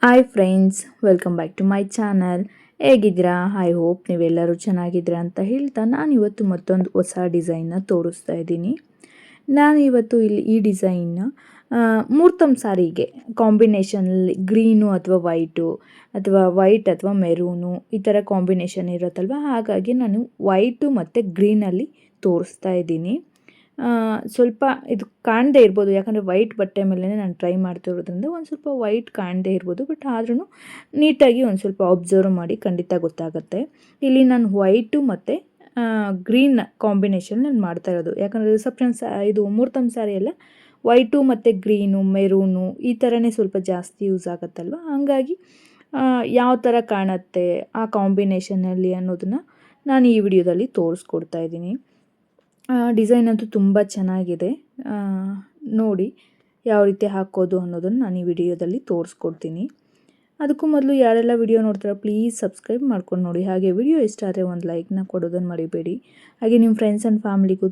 Hi friends, welcome back to my channel. ಹೇಗಿದ್ದೀರಾ? I hope ನೀವೆಲ್ಲರೂ ಚೆನ್ನಾಗಿದ್ದೀರಾ ಅಂತ ಹೇಳ್ತಾ ನಾನಿವತ್ತು ಮತ್ತೊಂದು ಹೊಸ ಡಿಸೈನ್ನ ತೋರಿಸ್ತಾ ಇದ್ದೀನಿ. ನಾನಿವತ್ತು ಇಲ್ಲಿ ಈ ಡಿಸೈನ್ನ ಮೂರ್ತಮ್ ಸಾರಿಗೆ ಕಾಂಬಿನೇಷನಲ್ಲಿ ಗ್ರೀನು ಅಥವಾ ವೈಟ್ ಅಥವಾ ಮೆರೂನು ಈ ಥರ ಕಾಂಬಿನೇಷನ್ ಇರುತ್ತಲ್ವ, ಹಾಗಾಗಿ ನಾನು ವೈಟು ಮತ್ತು ಗ್ರೀನಲ್ಲಿ ತೋರಿಸ್ತಾ ಇದ್ದೀನಿ. ಸ್ವಲ್ಪ ಇದು ಕಾಣದೇ ಇರ್ಬೋದು, ಯಾಕಂದರೆ ವೈಟ್ ಬಟ್ಟೆ ಮೇಲೆ ನಾನು ಟ್ರೈ ಮಾಡ್ತಿರೋದ್ರಿಂದ ಒಂದು ಸ್ವಲ್ಪ ವೈಟ್ ಕಾಣದೇ ಇರ್ಬೋದು. ಬಟ್ ಆದ್ರೂ ನೀಟಾಗಿ ಒಂದು ಸ್ವಲ್ಪ ಅಬ್ಸರ್ವ್ ಮಾಡಿ ಖಂಡಿತ ಗೊತ್ತಾಗುತ್ತೆ. ಇಲ್ಲಿ ನಾನು ವೈಟು ಮತ್ತು ಗ್ರೀನ್ ಕಾಂಬಿನೇಷನ್ ನಾನು ಮಾಡ್ತಾ ಇರೋದು, ಯಾಕಂದರೆ ರಿಸೆಪ್ಷನ್ ಇದು ಮುಹೂರ್ತಮ್ ಸ್ಯಾರಿ ಎಲ್ಲ ವೈಟು ಮತ್ತು ಗ್ರೀನು ಮೆರೂನು ಈ ಥರನೇ ಸ್ವಲ್ಪ ಜಾಸ್ತಿ ಯೂಸ್ ಆಗುತ್ತಲ್ವ, ಹಾಗಾಗಿ ಯಾವ ಥರ ಕಾಣುತ್ತೆ ಆ ಕಾಂಬಿನೇಷನಲ್ಲಿ ಅನ್ನೋದನ್ನು ನಾನು ಈ ವಿಡಿಯೋದಲ್ಲಿ ತೋರಿಸ್ಕೊಡ್ತಾ ಇದ್ದೀನಿ. ಡಿಸೈನ್ ಅಂತೂ ತುಂಬ ಚೆನ್ನಾಗಿದೆ. ನೋಡಿ ಯಾವ ರೀತಿ ಹಾಕೋದು ಅನ್ನೋದನ್ನು ನಾನು ಈ ವಿಡಿಯೋದಲ್ಲಿ ತೋರಿಸ್ಕೊಡ್ತೀನಿ. ಅದಕ್ಕೂ ಮೊದಲು ಯಾರೆಲ್ಲ ವಿಡಿಯೋ ನೋಡ್ತಾರೋ ಪ್ಲೀಸ್ ಸಬ್ಸ್ಕ್ರೈಬ್ ಮಾಡ್ಕೊಂಡು ನೋಡಿ. ಹಾಗೆ ವಿಡಿಯೋ ಇಷ್ಟ ಆದರೆ ಒಂದು ಲೈಕ್ನ ಕೊಡೋದನ್ನು ಮರಿಬೇಡಿ. ಹಾಗೆ ನಿಮ್ಮ ಫ್ರೆಂಡ್ಸ್ ಆ್ಯಂಡ್ ಫ್ಯಾಮಿಲಿಗೂ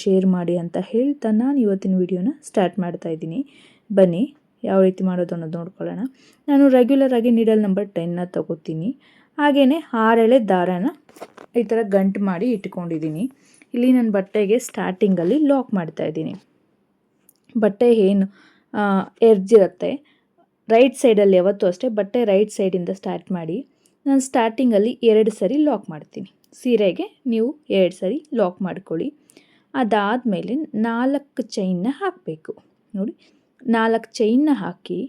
ಶೇರ್ ಮಾಡಿ ಅಂತ ಹೇಳ್ತಾ ನಾನು ಇವತ್ತಿನ ವಿಡಿಯೋನ ಸ್ಟಾರ್ಟ್ ಮಾಡ್ತಾ ಇದ್ದೀನಿ. ಬನ್ನಿ ಯಾವ ರೀತಿ ಮಾಡೋದು ಅನ್ನೋದು ನೋಡ್ಕೊಳ್ಳೋಣ. ನಾನು ರೆಗ್ಯುಲರಾಗಿ ನೀಡಲ್ ನಂಬರ್ 10ನ ತಗೋತೀನಿ. ಹಾಗೆಯೇ 6 ಎಳೆ ದಾರಾನ ಈ ಥರ ಗಂಟು ಮಾಡಿ ಇಟ್ಕೊಂಡಿದ್ದೀನಿ. ಇಲ್ಲಿ ನನ್ನ ಬಟ್ಟೆಗೆ ಸ್ಟಾರ್ಟಿಂಗಲ್ಲಿ ಲಾಕ್ ಮಾಡ್ತಾಯಿದ್ದೀನಿ. ಬಟ್ಟೆ ಏನು ಎಡ್ಜ್ ಇರುತ್ತೆ ರೈಟ್ ಸೈಡಲ್ಲಿ ಯಾವತ್ತೂ ಅಷ್ಟೇ ಬಟ್ಟೆ ರೈಟ್ ಸೈಡಿಂದ ಸ್ಟಾರ್ಟ್ ಮಾಡಿ ನಾನು ಸ್ಟಾರ್ಟಿಂಗಲ್ಲಿ 2 ಸರಿ ಲಾಕ್ ಮಾಡ್ತೀನಿ. ಸೀರೆಗೆ ನೀವು 2 ಸರಿ ಲಾಕ್ ಮಾಡ್ಕೊಳ್ಳಿ. ಅದಾದಮೇಲೆ 4 ಚೈನ್ನ ಹಾಕಬೇಕು. ನೋಡಿ 4 ಚೈನ್ನ ಹಾಕಿ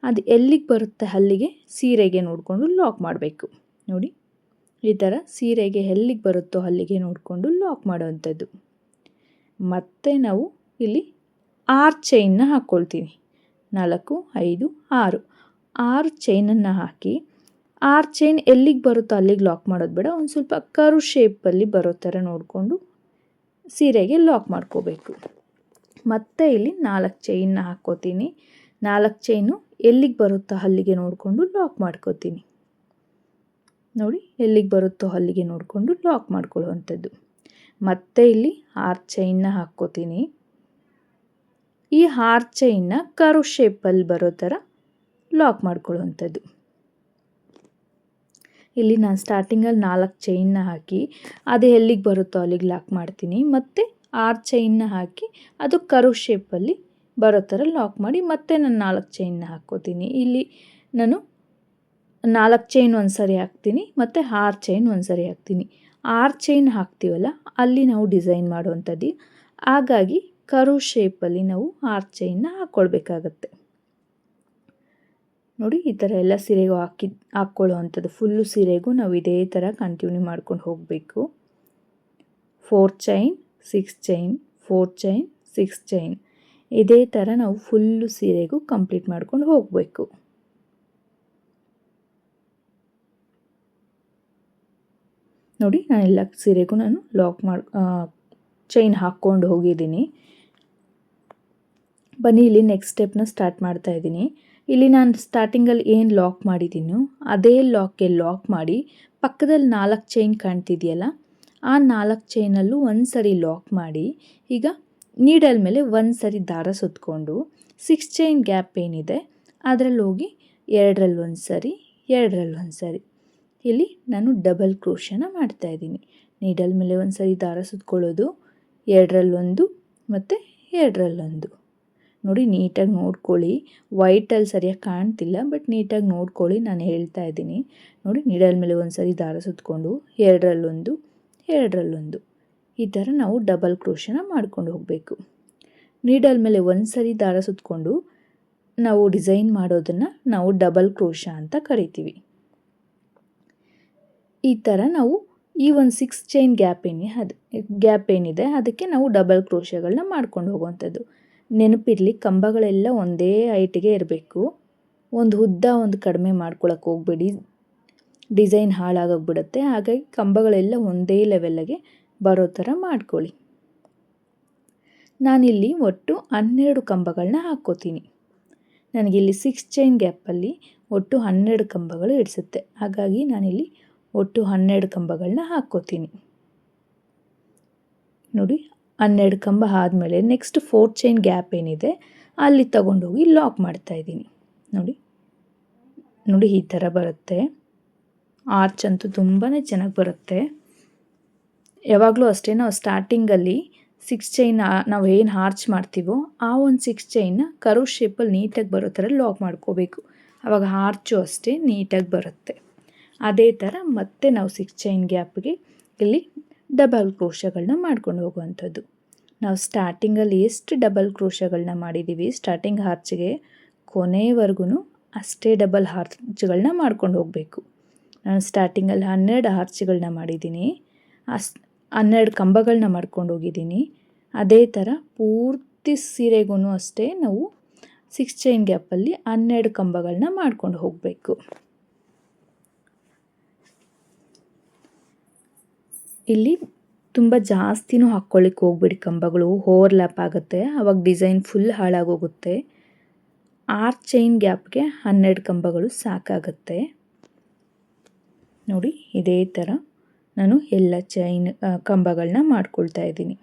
ಅದು ಎಲ್ಲಿಗೆ ಬರುತ್ತೆ ಅಲ್ಲಿಗೆ ಸೀರೆಗೆ ನೋಡಿಕೊಂಡು ಲಾಕ್ ಮಾಡಬೇಕು. ನೋಡಿ ಈ ಥರ ಸೀರೆಗೆ ಎಲ್ಲಿಗೆ ಬರುತ್ತೋ ಅಲ್ಲಿಗೆ ನೋಡಿಕೊಂಡು ಲಾಕ್ ಮಾಡೋವಂಥದ್ದು. ಮತ್ತು ನಾವು ಇಲ್ಲಿ 6 ಚೈನ್ನ ಹಾಕ್ಕೊಳ್ತೀನಿ. 4, 5, 6 ಚೈನನ್ನು ಹಾಕಿ 6 ಚೈನ್ ಎಲ್ಲಿಗೆ ಬರುತ್ತೋ ಅಲ್ಲಿಗೆ ಲಾಕ್ ಮಾಡೋದು ಬೇಡ, ಒಂದು ಸ್ವಲ್ಪ ಕರ್ವ್ ಶೇಪಲ್ಲಿ ಬರೋ ಥರ ನೋಡಿಕೊಂಡು ಸೀರೆಗೆ ಲಾಕ್ ಮಾಡ್ಕೋಬೇಕು. ಮತ್ತು ಇಲ್ಲಿ 4 ಚೈನ್ನ ಹಾಕ್ಕೋತೀನಿ. 4 ಚೈನು ಎಲ್ಲಿಗೆ ಬರುತ್ತೋ ಅಲ್ಲಿಗೆ ನೋಡಿಕೊಂಡು ಲಾಕ್ ಮಾಡ್ಕೋತೀನಿ. ನೋಡಿ ಎಲ್ಲಿಗೆ ಬರುತ್ತೋ ಅಲ್ಲಿಗೆ ನೋಡಿಕೊಂಡು ಲಾಕ್ ಮಾಡ್ಕೊಳ್ಳುವಂಥದ್ದು. ಮತ್ತು ಇಲ್ಲಿ 6 ಚೈನ್ನ ಹಾಕ್ಕೋತೀನಿ. ಈ 6 ಚೈನ್ನ ಕರ್ವ್ ಶೇಪಲ್ಲಿ ಬರೋ ಥರ ಲಾಕ್ ಮಾಡ್ಕೊಳ್ಳುವಂಥದ್ದು. ಇಲ್ಲಿ ನಾನು ಸ್ಟಾರ್ಟಿಂಗಲ್ಲಿ 4 ಚೈನ್ನ ಹಾಕಿ ಅದು ಎಲ್ಲಿಗೆ ಬರುತ್ತೋ ಅಲ್ಲಿಗೆ ಲಾಕ್ ಮಾಡ್ತೀನಿ. ಮತ್ತು 6 ಚೈನ್ನ ಹಾಕಿ ಅದು ಕರ್ವ್ ಶೇಪಲ್ಲಿ ಬರೋ ಥರ ಲಾಕ್ ಮಾಡಿ ಮತ್ತೆ ನಾನು 4 ಚೈನ್ನ ಹಾಕ್ಕೋತೀನಿ. ಇಲ್ಲಿ ನಾನು 4 ಚೈನ್ ಒಂದು ಸರಿ ಹಾಕ್ತೀನಿ ಮತ್ತು 6 ಚೈನ್ ಒಂದು ಸರಿ ಹಾಕ್ತೀನಿ. 6 ಚೈನ್ ಹಾಕ್ತೀವಲ್ಲ ಅಲ್ಲಿ ನಾವು ಡಿಸೈನ್ ಮಾಡುವಂಥದ್ದು, ಹಾಗಾಗಿ ಕರ್ವ್ ಶೇಪಲ್ಲಿ ನಾವು 6 ಚೈನ್ನ ಹಾಕ್ಕೊಳ್ಬೇಕಾಗತ್ತೆ. ನೋಡಿ ಈ ಥರ ಎಲ್ಲ ಸೀರೆಗೂ ಹಾಕ್ಕೊಳ್ಳೋ ಫುಲ್ಲು ಸೀರೆಗೂ ನಾವು ಇದೇ ಥರ ಕಂಟಿನ್ಯೂ ಮಾಡ್ಕೊಂಡು ಹೋಗಬೇಕು. 4 ಚೈನ್ 6 ಚೈನ್ 4 ಚೈನ್ 6 ಚೈನ್ ಇದೇ ಥರ ನಾವು ಫುಲ್ಲು ಸೀರೆಗೂ ಕಂಪ್ಲೀಟ್ ಮಾಡ್ಕೊಂಡು ಹೋಗಬೇಕು. ನೋಡಿ ನಾನೆಲ್ಲ ಸೀರೆಗೂ ನಾನು ಚೈನ್ ಹಾಕ್ಕೊಂಡು ಹೋಗಿದ್ದೀನಿ. ಬನ್ನಿ ಇಲ್ಲಿ ನೆಕ್ಸ್ಟ್ ಸ್ಟೆಪ್ನ ಸ್ಟಾರ್ಟ್ ಮಾಡ್ತಾ ಇದ್ದೀನಿ. ಇಲ್ಲಿ ನಾನು ಸ್ಟಾರ್ಟಿಂಗಲ್ಲಿ ಏನು ಲಾಕ್ ಮಾಡಿದ್ದೀನೋ ಅದೇ ಲಾಕ್ಗೆ ಲಾಕ್ ಮಾಡಿ ಪಕ್ಕದಲ್ಲಿ 4 ಚೈನ್ ಕಾಣ್ತಿದೆಯಲ್ಲ ಆ 4 ಚೈನಲ್ಲೂ ಒಂದು ಸರಿ ಲಾಕ್ ಮಾಡಿ ಈಗ ನೀಡಲ್ ಮೇಲೆ ಒಂದು ಸರಿ ದಾರ ಸುತ್ತಕೊಂಡು 6 ಚೈನ್ ಗ್ಯಾಪ್ ಏನಿದೆ ಅದರಲ್ಲಿ ಹೋಗಿ 2ರಲ್ಲಿ ಒಂದು ಸರಿ 2ರಲ್ಲಿ ಒಂದು ಸರಿ ಇಲ್ಲಿ ನಾನು ಡಬಲ್ ಕ್ರೋಶನ ಮಾಡ್ತಾಯಿದ್ದೀನಿ. ನೀಡಲ್ ಮೇಲೆ ಒಂದು ಸರಿ ದಾರ ಸುತ್ಕೊಳ್ಳೋದು, 2ರಲ್ಲಿ ಒಂದು ಮತ್ತು 2ರಲ್ಲಿ ಒಂದು. ನೋಡಿ ನೀಟಾಗಿ ನೋಡ್ಕೊಳ್ಳಿ. ವೈಟಲ್ಲಿ ಸರಿಯಾಗಿ ಕಾಣ್ತಿಲ್ಲ, ಬಟ್ ನೀಟಾಗಿ ನೋಡ್ಕೊಳ್ಳಿ, ನಾನು ಹೇಳ್ತಾ ಇದ್ದೀನಿ. ನೋಡಿ ನೀಡಲ್ ಮೇಲೆ ಒಂದು ಸರಿ ದಾರ ಸುತ್ತಕೊಂಡು 2ರಲ್ಲೊಂದು 2ರಲ್ಲೊಂದು ಈ ಥರ ನಾವು ಡಬಲ್ ಕ್ರೋಶನ ಮಾಡ್ಕೊಂಡು ಹೋಗಬೇಕು. ನೀಡಲ್ ಮೇಲೆ ಒಂದು ಸರಿ ದಾರ ಸುತ್ತಕೊಂಡು ನಾವು ಡಿಸೈನ್ ಮಾಡೋದನ್ನು ನಾವು ಡಬಲ್ ಕ್ರೋಶ ಅಂತ ಕರಿತೀವಿ. ಈ ಥರ ನಾವು ಈ ಒಂದು 6 ಚೈನ್ ಗ್ಯಾಪ್ ಏನಿದೆ ಅದಕ್ಕೆ ನಾವು ಡಬಲ್ ಕ್ರೋಶಗಳನ್ನ ಮಾಡ್ಕೊಂಡು ಹೋಗುವಂಥದ್ದು. ನೆನಪಿರಲಿ, ಕಂಬಗಳೆಲ್ಲ ಒಂದೇ ಹೈಟಿಗೆ ಇರಬೇಕು. ಒಂದು ಉದ್ದ ಒಂದು ಕಡಿಮೆ ಮಾಡ್ಕೊಳಕ್ಕೆ ಹೋಗಬೇಡಿ, ಡಿಸೈನ್ ಹಾಳಾಗೋಗ್ಬಿಡುತ್ತೆ. ಹಾಗಾಗಿ ಕಂಬಗಳೆಲ್ಲ ಒಂದೇ ಲೆವೆಲ್ಗೆ ಬರೋ ಥರ ಮಾಡ್ಕೊಳ್ಳಿ. ನಾನಿಲ್ಲಿ ಒಟ್ಟು 12 ಕಂಬಗಳನ್ನ ಹಾಕ್ಕೋತೀನಿ. ನನಗಿಲ್ಲಿ 6 ಚೈನ್ ಗ್ಯಾಪಲ್ಲಿ ಒಟ್ಟು 12 ಕಂಬಗಳು ಇಡಿಸುತ್ತೆ, ಹಾಗಾಗಿ ನಾನಿಲ್ಲಿ ಒಟ್ಟು 12 ಕಂಬಗಳನ್ನ ಹಾಕ್ಕೋತೀನಿ. ನೋಡಿ 12 ಕಂಬ ಆದಮೇಲೆ ನೆಕ್ಸ್ಟ್ 4 ಚೈನ್ ಗ್ಯಾಪ್ ಏನಿದೆ ಅಲ್ಲಿ ತಗೊಂಡೋಗಿ ಲಾಕ್ ಮಾಡ್ತಾಯಿದ್ದೀನಿ. ನೋಡಿ ನೋಡಿ ಈ ಥರ ಬರುತ್ತೆ. ಆರ್ಚ್ ಅಂತೂ ತುಂಬಾ ಚೆನ್ನಾಗಿ ಬರುತ್ತೆ. ಯಾವಾಗಲೂ ಅಷ್ಟೇ ನಾವು ಸ್ಟಾರ್ಟಿಂಗಲ್ಲಿ 6 ಚೈನ್ ನಾವು ಏನು ಆರ್ಚ್ ಮಾಡ್ತೀವೋ ಆ ಒಂದು 6 ಚೈನ್ನ ಕರ್ವ್ ಶೇಪಲ್ಲಿ ನೀಟಾಗಿ ಬರೋ ಥರ ಲಾಕ್ ಮಾಡ್ಕೋಬೇಕು. ಆವಾಗ ಆರ್ಚು ಅಷ್ಟೇ ನೀಟಾಗಿ ಬರುತ್ತೆ. ಅದೇ ಥರ ಮತ್ತೆ ನಾವು 6 ಚೈನ್ ಗ್ಯಾಪ್ಗೆ ಇಲ್ಲಿ ಡಬಲ್ ಕ್ರೋಶಗಳನ್ನ ಮಾಡ್ಕೊಂಡು ಹೋಗುವಂಥದ್ದು. ನಾವು ಸ್ಟಾರ್ಟಿಂಗಲ್ಲಿ ಎಷ್ಟು ಡಬಲ್ ಕ್ರೋಶಗಳನ್ನ ಮಾಡಿದ್ದೀವಿ ಸ್ಟಾರ್ಟಿಂಗ್ ಆರ್ಚ್ಗೆ, ಕೊನೆವರೆಗೂ ಅಷ್ಟೇ ಡಬಲ್ ಆರ್ಚ್ಗಳನ್ನ ಮಾಡ್ಕೊಂಡು ಹೋಗಬೇಕು. ನಾನು ಸ್ಟಾರ್ಟಿಂಗಲ್ಲಿ 12 ಆರ್ಚ್ಗಳನ್ನ ಮಾಡಿದ್ದೀನಿ, 12 ಕಂಬಗಳನ್ನ ಮಾಡ್ಕೊಂಡು ಹೋಗಿದ್ದೀನಿ. ಅದೇ ಥರ ಪೂರ್ತಿ ಸೀರೆಗೂ ಅಷ್ಟೇ ನಾವು 6 ಚೈನ್ ಗ್ಯಾಪಲ್ಲಿ 12 ಕಂಬಗಳನ್ನ ಮಾಡ್ಕೊಂಡು ಹೋಗಬೇಕು. ಇಲ್ಲಿ ತುಂಬ ಜಾಸ್ತಿನೂ ಹಾಕ್ಕೊಳ್ಳಿಕ್ಕೆ ಹೋಗ್ಬೇಡಿ, ಕಂಬಗಳು ಓವರ್ಲ್ಯಾಪ್ ಆಗುತ್ತೆ, ಆವಾಗ ಡಿಸೈನ್ ಫುಲ್ ಹಾಳಾಗೋಗುತ್ತೆ. 6 ಚೈನ್ ಗ್ಯಾಪ್ಗೆ 12 ಕಂಬಗಳು ಸಾಕಾಗುತ್ತೆ. ನೋಡಿ ಇದೇ ಥರ ನಾನು ಎಲ್ಲ ಚೈನ್ ಕಂಬಗಳನ್ನ ಮಾಡ್ಕೊಳ್ತಾ ಇದ್ದೀನಿ.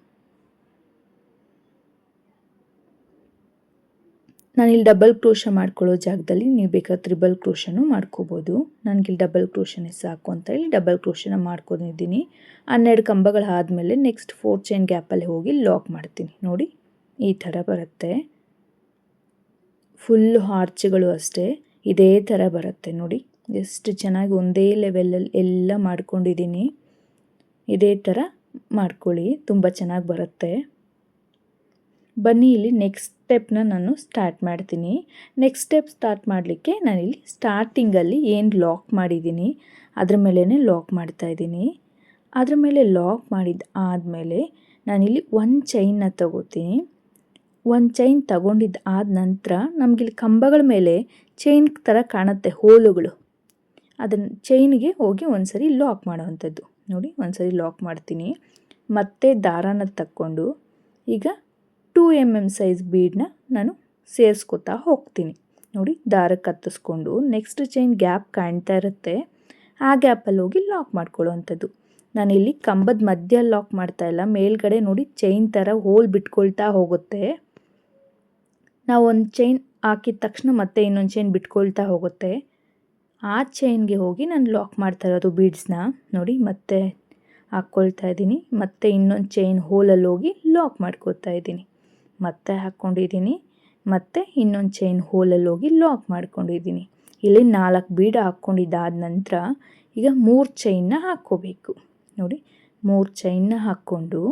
ನಾನಿಲ್ಲಿ ಡಬಲ್ ಕ್ರೋಶ ಮಾಡ್ಕೊಳ್ಳೋ ಜಾಗದಲ್ಲಿ ನೀವು ಬೇಕಾದ್ರೆ ತ್ರಿಬಲ್ ಕ್ರೋಶನೂ ಮಾಡ್ಕೋಬೋದು. ನನಗಿಲ್ಲಿ ಡಬಲ್ ಕ್ರೋಶನೇ ಸಾಕು ಅಂತ ಹೇಳಿ ಡಬಲ್ ಕ್ರೋಶನ ಮಾಡ್ಕೊಂಡಿದ್ದೀನಿ. 12 ಕಂಬಗಳು ಆದಮೇಲೆ ನೆಕ್ಸ್ಟ್ 4 ಚೈನ್ ಗ್ಯಾಪಲ್ಲಿ ಹೋಗಿ ಲಾಕ್ ಮಾಡ್ತೀನಿ. ನೋಡಿ ಈ ಥರ ಬರುತ್ತೆ. ಫುಲ್ಲು ಆರ್ಚ್ಗಳು ಅಷ್ಟೇ ಇದೇ ಥರ ಬರುತ್ತೆ. ನೋಡಿ ಎಷ್ಟು ಚೆನ್ನಾಗಿ ಒಂದೇ ಲೆವೆಲಲ್ಲಿ ಎಲ್ಲ ಮಾಡ್ಕೊಂಡಿದ್ದೀನಿ. ಇದೇ ಥರ ಮಾಡ್ಕೊಳ್ಳಿ, ತುಂಬ ಚೆನ್ನಾಗಿ ಬರುತ್ತೆ. ಬನ್ನಿ ಇಲ್ಲಿ ನೆಕ್ಸ್ಟ್ ಸ್ಟೆಪ್ನ ನಾನು ಸ್ಟಾರ್ಟ್ ಮಾಡ್ತೀನಿ. ನೆಕ್ಸ್ಟ್ ಸ್ಟೆಪ್ ಸ್ಟಾರ್ಟ್ ಮಾಡಲಿಕ್ಕೆ ನಾನಿಲ್ಲಿ ಸ್ಟಾರ್ಟಿಂಗಲ್ಲಿ ಏನು ಲಾಕ್ ಮಾಡಿದ್ದೀನಿ ಅದ್ರ ಮೇಲೇ ಲಾಕ್ ಮಾಡ್ತಾಯಿದ್ದೀನಿ. ಅದ್ರ ಮೇಲೆ ಲಾಕ್ ಮಾಡಿದ ಆದಮೇಲೆ ನಾನಿಲ್ಲಿ ಒಂದು ಚೈನ್ನ ತಗೋತೀನಿ. ಒಂದು ಚೈನ್ ತಗೊಂಡಿದ್ದು ಆದ ನಂತರ ನಮಗಿಲ್ಲಿ ಕಂಬಗಳ ಮೇಲೆ ಚೈನ್ ಥರ ಕಾಣುತ್ತೆ ಹೋಲುಗಳು, ಅದನ್ನು ಚೈನಿಗೆ ಹೋಗಿ ಒಂದು ಸರಿ ಲಾಕ್ ಮಾಡೋವಂಥದ್ದು. ನೋಡಿ ಒಂದು ಸರಿ ಲಾಕ್ ಮಾಡ್ತೀನಿ. ಮತ್ತೆ ದಾರಾನ ತಕ್ಕೊಂಡು ಈಗ 2 mm ಸೈಜ್ ಬೀಡನ್ನ ನಾನು ಸೇರಿಸ್ಕೊತಾ ಹೋಗ್ತೀನಿ. ನೋಡಿ ದಾರಕ್ಕೆ ಹತ್ತಿಸ್ಕೊಂಡು ನೆಕ್ಸ್ಟ್ ಚೈನ್ ಗ್ಯಾಪ್ ಕಾಣ್ತಾ ಇರುತ್ತೆ, ಆ ಗ್ಯಾಪಲ್ಲಿ ಹೋಗಿ ಲಾಕ್ ಮಾಡ್ಕೊಳ್ಳೋವಂಥದ್ದು. ನಾನಿಲ್ಲಿ ಕಂಬದ ಮಧ್ಯ ಲಾಕ್ ಮಾಡ್ತಾಯಿಲ್ಲ, ಮೇಲ್ಗಡೆ ನೋಡಿ ಚೈನ್ ಥರ ಹೋಲ್ ಬಿಟ್ಕೊಳ್ತಾ ಹೋಗುತ್ತೆ. ನಾವು ಒಂದು ಚೈನ್ ಹಾಕಿದ ತಕ್ಷಣ ಮತ್ತೆ ಇನ್ನೊಂದು ಚೈನ್ ಬಿಟ್ಕೊಳ್ತಾ ಹೋಗುತ್ತೆ. ಆ ಚೈನ್ಗೆ ಹೋಗಿ ನಾನು ಲಾಕ್ ಮಾಡ್ತಾ ಇರೋದು ಬೀಡ್ಸ್ನ. ನೋಡಿ ಮತ್ತೆ ಹಾಕ್ಕೊಳ್ತಾ ಇದ್ದೀನಿ, ಮತ್ತೆ ಇನ್ನೊಂದು ಚೈನ್ ಹೋಲಲ್ಲಿ ಹೋಗಿ ಲಾಕ್ ಮಾಡ್ಕೊತಾ ಇದ್ದೀನಿ. ಮತ್ತೆ ಹಾಕ್ಕೊಂಡಿದ್ದೀನಿ, ಮತ್ತೆ ಇನ್ನೊಂದು ಚೈನ್ ಹೋಲಲ್ಲಿ ಹೋಗಿ ಲಾಕ್ ಮಾಡ್ಕೊಂಡಿದ್ದೀನಿ. ಇಲ್ಲಿ 4 ಬೀಡ್ ಹಾಕ್ಕೊಂಡಿದ್ದಾದ ನಂತರ ಈಗ 3 ಚೈನ್ನ ಹಾಕ್ಕೋಬೇಕು. ನೋಡಿ 3 ಚೈನ್ನ ಹಾಕ್ಕೊಂಡು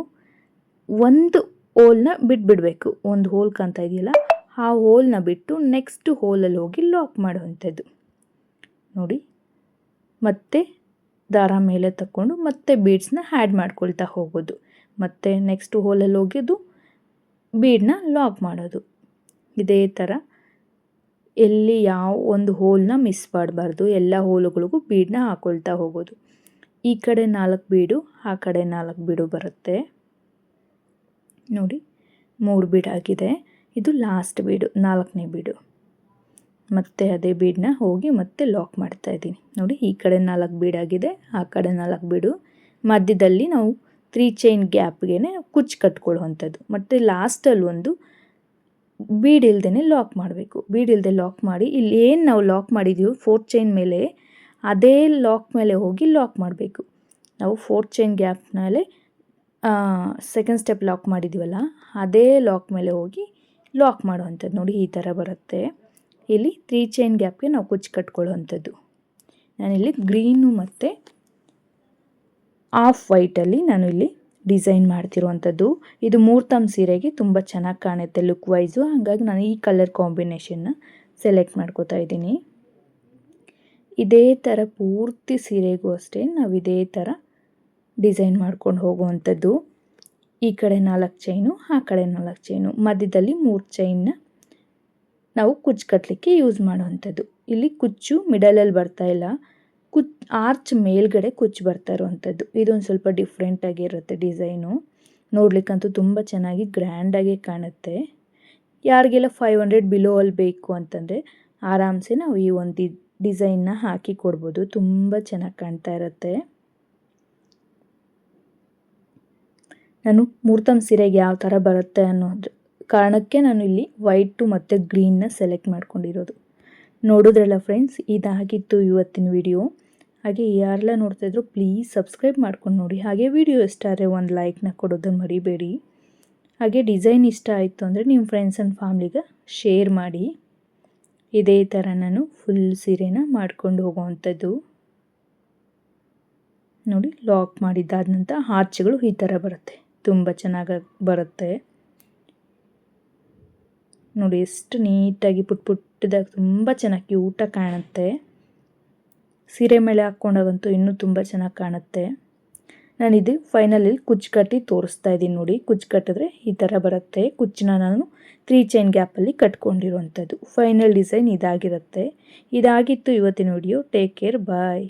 ಒಂದು ಹೋಲ್ನ ಬಿಟ್ಬಿಡಬೇಕು. ಒಂದು ಹೋಲ್ ಕಾಣ್ತಾ ಇದೆಯಲ್ಲ ಆ ಹೋಲ್ನ ಬಿಟ್ಟು ನೆಕ್ಸ್ಟ್ ಹೋಲಲ್ಲಿ ಹೋಗಿ ಲಾಕ್ ಮಾಡುವಂಥದ್ದು. ನೋಡಿ ಮತ್ತೆ ದಾರ ಮೇಲೆ ತಕ್ಕೊಂಡು ಮತ್ತೆ ಬೀಡ್ಸ್ನ ಆ್ಯಡ್ ಮಾಡ್ಕೊಳ್ತಾ ಹೋಗೋದು. ಮತ್ತು ನೆಕ್ಸ್ಟ್ ಹೋಲಲ್ಲಿ ಹೋಗಿದ್ದು ಬೀಡನ್ನ ಲಾಕ್ ಮಾಡೋದು. ಇದೇ ಥರ ಎಲ್ಲಿ ಯಾವ ಒಂದು ಹೋಲ್ನ ಮಿಸ್ ಮಾಡಬಾರ್ದು, ಎಲ್ಲ ಹೋಲುಗಳಿಗೂ ಬೀಡನ್ನ ಹಾಕ್ಕೊಳ್ತಾ ಹೋಗೋದು. ಈ ಕಡೆ 4 ಬೀಡು, ಆ ಕಡೆ 4 ಬೀಡು ಬರುತ್ತೆ. ನೋಡಿ 3 ಬೀಡ್ ಆಗಿದೆ, ಇದು ಲಾಸ್ಟ್ ಬೀಡು 4ನೇ ಬೀಡು. ಮತ್ತೆ ಅದೇ ಬೀಡನ್ನ ಹೋಗಿ ಮತ್ತೆ ಲಾಕ್ ಮಾಡ್ತಾ ಇದ್ದೀನಿ. ನೋಡಿ ಈ ಕಡೆ 4 ಬೀಡ್ ಆಗಿದೆ, ಆ ಕಡೆ 4 ಬೀಡು. ಮಧ್ಯದಲ್ಲಿ ನಾವು 3 ಚೈನ್ ಗ್ಯಾಪ್ಗೆ ಕುಚ್ಚು ಕಟ್ಕೊಳ್ಳುವಂಥದ್ದು. ಮತ್ತು ಲಾಸ್ಟಲ್ಲಿ ಒಂದು ಬೀಡ್ ಇಲ್ದೇ ಲಾಕ್ ಮಾಡಬೇಕು. ಬೀಡ್ ಇಲ್ಲದೆ ಲಾಕ್ ಮಾಡಿ ಇಲ್ಲಿ ಏನು ನಾವು ಲಾಕ್ ಮಾಡಿದ್ದೀವೋ 4 ಚೈನ್ ಮೇಲೆ ಅದೇ ಲಾಕ್ ಮೇಲೆ ಹೋಗಿ ಲಾಕ್ ಮಾಡಬೇಕು. ನಾವು 4 ಚೈನ್ ಗ್ಯಾಪ್ ಮೇಲೆ ಸೆಕೆಂಡ್ ಸ್ಟೆಪ್ ಲಾಕ್ ಮಾಡಿದ್ದೀವಲ್ಲ ಅದೇ ಲಾಕ್ ಮೇಲೆ ಹೋಗಿ ಲಾಕ್ ಮಾಡುವಂಥದ್ದು. ನೋಡಿ ಈ ಥರ ಬರುತ್ತೆ. ಇಲ್ಲಿ 3 ಚೈನ್ ಗ್ಯಾಪ್ಗೆ ನಾವು ಕುಚ್ಚು ಕಟ್ಕೊಳ್ಳುವಂಥದ್ದು. ನಾನಿಲ್ಲಿ ಗ್ರೀನು ಮತ್ತು ಆಫ್ ವೈಟಲ್ಲಿ ನಾನು ಇಲ್ಲಿ ಡಿಸೈನ್ ಮಾಡ್ತಿರುವಂಥದ್ದು. ಇದು ಮೂರ್ತಮ್ ಸೀರೆಗೆ ತುಂಬ ಚೆನ್ನಾಗಿ ಕಾಣುತ್ತೆ ಲುಕ್ ವೈಸು, ಹಾಗಾಗಿ ನಾನು ಈ ಕಲರ್ ಕಾಂಬಿನೇಷನ್ನ ಸೆಲೆಕ್ಟ್ ಮಾಡ್ಕೋತಾ ಇದ್ದೀನಿ. ಇದೇ ಥರ ಪೂರ್ತಿ ಸೀರೆಗೂ ಅಷ್ಟೇ ನಾವು ಇದೇ ಥರ ಡಿಸೈನ್ ಮಾಡ್ಕೊಂಡು ಹೋಗುವಂಥದ್ದು. ಈ ಕಡೆ 4 ಚೈನು, ಆ ಕಡೆ 4 ಚೈನು, ಮಧ್ಯದಲ್ಲಿ 3 ಚೈನ್ನ ನಾವು ಕುಚ್ಚು ಕಟ್ಟಲಿಕ್ಕೆ ಯೂಸ್ ಮಾಡುವಂಥದ್ದು. ಇಲ್ಲಿ ಕುಚ್ಚು ಮಿಡಲಲ್ಲಿ ಬರ್ತಾ ಇಲ್ಲ, ಆರ್ಚ್ ಮೇಲ್ಗಡೆ ಕುಚ್ಚು ಬರ್ತಾ ಇರುವಂಥದ್ದು. ಇದೊಂದು ಸ್ವಲ್ಪ ಡಿಫ್ರೆಂಟಾಗಿರುತ್ತೆ ಡಿಸೈನು. ನೋಡ್ಲಿಕ್ಕಂತೂ ತುಂಬ ಚೆನ್ನಾಗಿ ಗ್ರ್ಯಾಂಡಾಗಿ ಕಾಣುತ್ತೆ. ಯಾರಿಗೆಲ್ಲ 500 ಬಿಲೋ ಅಲ್ಲಿ ಬೇಕು ಅಂತಂದರೆ ಆರಾಮ್ಸೆ ನಾವು ಈ ಒಂದು ಡಿಸೈನ್ನ ಹಾಕಿ ಕೊಡ್ಬೋದು, ತುಂಬ ಚೆನ್ನಾಗಿ ಕಾಣ್ತಾ ಇರುತ್ತೆ. ನಾನು ಮೂರ್ತಮ್ ಸೀರೆಗೆ ಯಾವ ಥರ ಬರುತ್ತೆ ಅನ್ನೋದ್ರ ಕಾರಣಕ್ಕೆ ನಾನು ಇಲ್ಲಿ ವೈಟು ಮತ್ತು ಗ್ರೀನ್ನ ಸೆಲೆಕ್ಟ್ ಮಾಡ್ಕೊಂಡಿರೋದು. ನೋಡಿದ್ರಲ್ಲ ಫ್ರೆಂಡ್ಸ್, ಇದಾಗಿತ್ತು ಇವತ್ತಿನ ವಿಡಿಯೋ. ಹಾಗೆ ಯಾರೆಲ್ಲ ನೋಡ್ತಾಯಿದ್ರು ಪ್ಲೀಸ್ ಸಬ್ಸ್ಕ್ರೈಬ್ ಮಾಡ್ಕೊಂಡು ನೋಡಿ. ಹಾಗೆ ವಿಡಿಯೋ ಇಷ್ಟ ಆದರೆ ಒಂದು ಲೈಕ್ನ ಕೊಡೋದನ್ನು ಮರಿಬೇಡಿ. ಹಾಗೆ ಡಿಸೈನ್ ಇಷ್ಟ ಆಯಿತು ಅಂದರೆ ನಿಮ್ಮ ಫ್ರೆಂಡ್ಸ್ ಆ್ಯಂಡ್ ಫ್ಯಾಮ್ಲಿಗೆ ಶೇರ್ ಮಾಡಿ. ಇದೇ ಥರ ನಾನು ಫುಲ್ ಸೀರೆನ ಮಾಡ್ಕೊಂಡು ಹೋಗೋವಂಥದ್ದು. ನೋಡಿ, ಲಾಕ್ ಮಾಡಿದ್ದಾದ ನಂತರ ಆರ್ಚ್ಗಳು ಈ ಥರ ಬರುತ್ತೆ, ತುಂಬ ಚೆನ್ನಾಗಿ ಬರುತ್ತೆ. ನೋಡಿ ಎಷ್ಟು ನೀಟಾಗಿ ಪುಟ್ಟದಾಗಿ ತುಂಬ ಚೆನ್ನಾಗಿ ಕ್ಯೂಟಾಗಿ ಕಾಣುತ್ತೆ. ಸೀರೆ ಮೇಲೆ ಹಾಕ್ಕೊಂಡಾಗಂತೂ ಇನ್ನೂ ತುಂಬ ಚೆನ್ನಾಗಿ ಕಾಣುತ್ತೆ. ನಾನಿದು ಫೈನಲಿ ಕುಚ್ಚು ಕಟ್ಟಿ ತೋರಿಸ್ತಾ ಇದ್ದೀನಿ. ನೋಡಿ, ಕುಚ್ಚು ಕಟ್ಟಿದ್ರೆ ಈ ಥರ ಬರುತ್ತೆ. ಕುಚ್ಚನ್ನ ನಾನು 3 ಚೈನ್ ಗ್ಯಾಪಲ್ಲಿ ಕಟ್ಕೊಂಡಿರುವಂಥದ್ದು. ಫೈನಲ್ ಡಿಸೈನ್ ಇದಾಗಿರುತ್ತೆ. ಇದಾಗಿತ್ತು ಇವತ್ತಿನ ವಿಡಿಯೋ. ಟೇಕ್ ಕೇರ್, ಬಾಯ್.